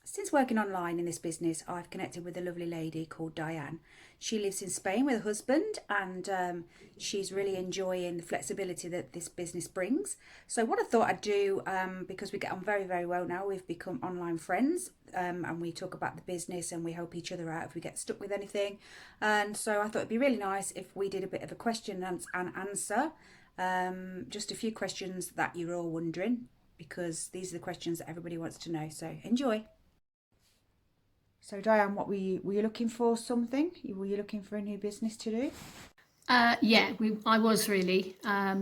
Since working online in this business, I've connected with a lovely lady called Diane. She lives in Spain with her husband, and she's really enjoying the flexibility that this business brings. So, what I thought I'd do, because we get on very, very well now, we've become online friends, and we talk about the business and we help each other out if we get stuck with anything. And so, I thought it'd be really nice if we did a bit of a question and answer. Just a few questions that you're all wondering, because these are the questions that everybody wants to know. So, enjoy. So Diane, what were you looking for something? Were you looking for a new business to do? I was really. I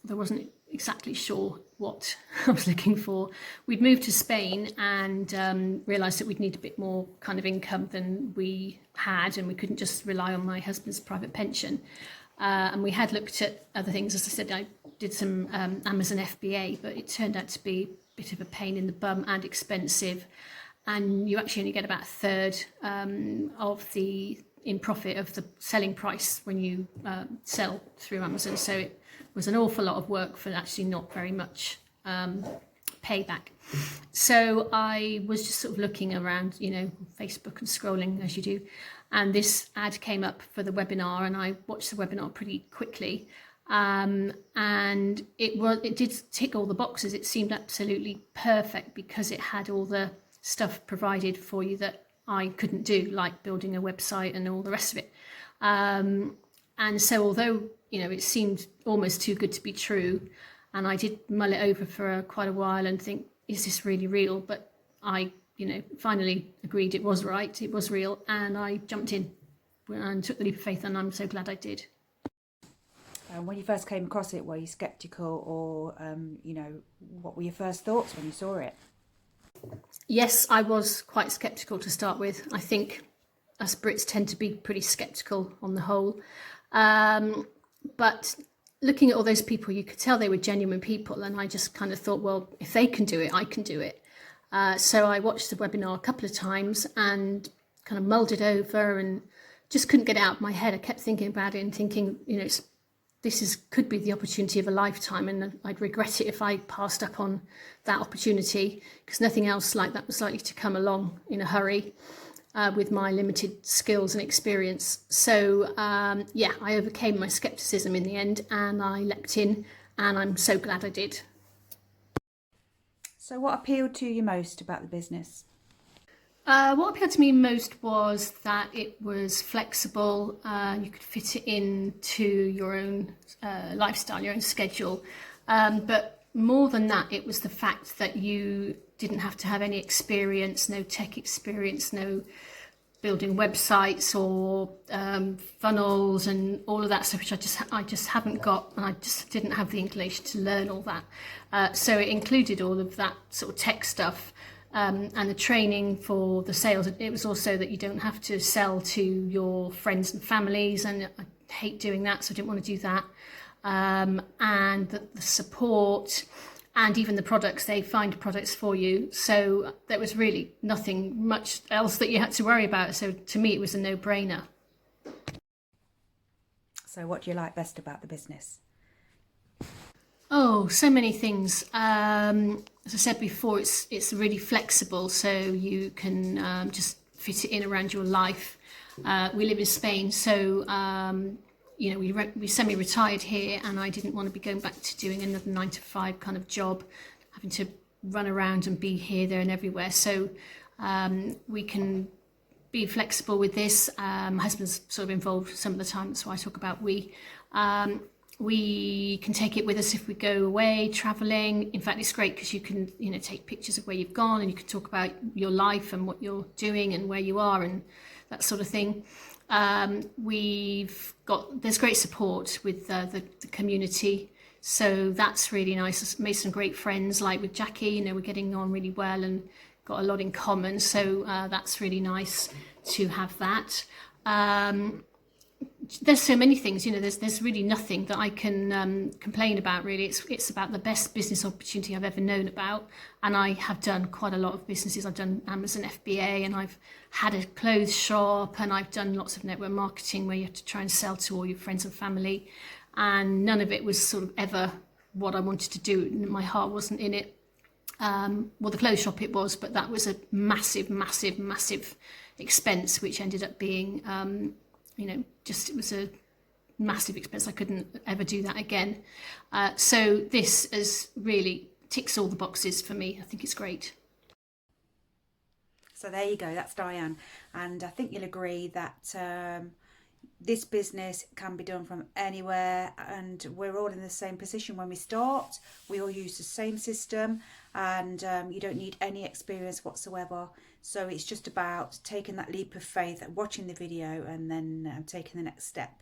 wasn't exactly sure what I was looking for. We'd moved to Spain and realised that we'd need a bit more kind of income than we had, and we couldn't just rely on my husband's private pension. And we had looked at other things. As I said, I did some Amazon FBA, but it turned out to be a bit of a pain in the bum and expensive. And you actually only get about a third of the in profit of the selling price when you sell through Amazon. So it was an awful lot of work for actually not very much payback. So I was just sort of looking around, Facebook and scrolling as you do. And this ad came up for the webinar, and I watched the webinar pretty quickly. And it did tick all the boxes. It seemed absolutely perfect because it had all the stuff provided for you that I couldn't do, like building a website and all the rest of it. And so although, it seemed almost too good to be true, and I did mull it over for quite a while and think, is this really real? But I, finally agreed it was right, it was real, and I jumped in and took the leap of faith, and I'm so glad I did. When you first came across it, were you sceptical, or, what were your first thoughts when you saw it? Yes, I was quite sceptical to start with. I think us Brits tend to be pretty sceptical on the whole. But looking at all those people, you could tell they were genuine people. And I just kind of thought, well, if they can do it, I can do it. So I watched the webinar a couple of times and kind of mulled it over and just couldn't get it out of my head. I kept thinking about it and thinking, could be the opportunity of a lifetime, and I'd regret it if I passed up on that opportunity, because nothing else like that was likely to come along in a hurry with my limited skills and experience. So I overcame my skepticism in the end, and I leapt in, and I'm so glad I did. So what appealed to you most about the business? What appealed to me most was that it was flexible. You could fit it into your own lifestyle, your own schedule. But more than that, it was the fact that you didn't have to have any experience, no tech experience, no building websites or funnels and all of that stuff, which I just haven't got, and I just didn't have the inclination to learn all that. So it included all of that sort of tech stuff. And the training for the sales. It was also that you don't have to sell to your friends and families, and I hate doing that, so I didn't want to do that. And the support and even the products, they find products for you. So there was really nothing much else that you had to worry about. So to me, it was a no-brainer. So what do you like best about the business? Oh, so many things. As I said before, it's really flexible, so you can just fit it in around your life. We live in Spain, so we semi-retired here, and I didn't want to be going back to doing another 9-to-5 kind of job, having to run around and be here, there, and everywhere. So we can be flexible with this. My husband's sort of involved some of the time, that's why I talk about we. We can take it with us if we go away traveling. In fact, it's great because you can, take pictures of where you've gone, and you can talk about your life and what you're doing and where you are and that sort of thing. There's great support with the community, so that's really nice. I've made some great friends, like with Jackie. We're getting on really well and got a lot in common, so that's really nice to have that. There's so many things, there's really nothing that I can complain about, really. It's about the best business opportunity I've ever known about, and I have done quite a lot of businesses. I've done Amazon FBA, and I've had a clothes shop, and I've done lots of network marketing where you have to try and sell to all your friends and family, and none of it was sort of ever what I wanted to do. My heart wasn't in it. Well, the clothes shop it was, but that was a massive, massive, massive expense, which ended up being, you know, just, it was a massive expense. I couldn't ever do that again. So this is really ticks all the boxes for me. I think it's great. So there you go, that's Diane. And I think you'll agree that this business can be done from anywhere, and we're all in the same position when we start. We all use the same system, and you don't need any experience whatsoever. So it's just about taking that leap of faith, watching the video, and then taking the next step.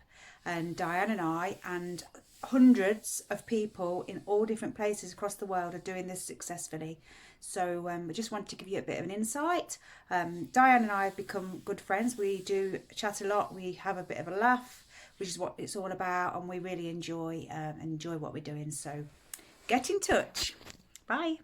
And Diane and I and hundreds of people in all different places across the world are doing this successfully. So I just wanted to give you a bit of an insight. Diane and I have become good friends. We do chat a lot. We have a bit of a laugh, which is what it's all about, and we really enjoy what we're doing. So get in touch. Bye.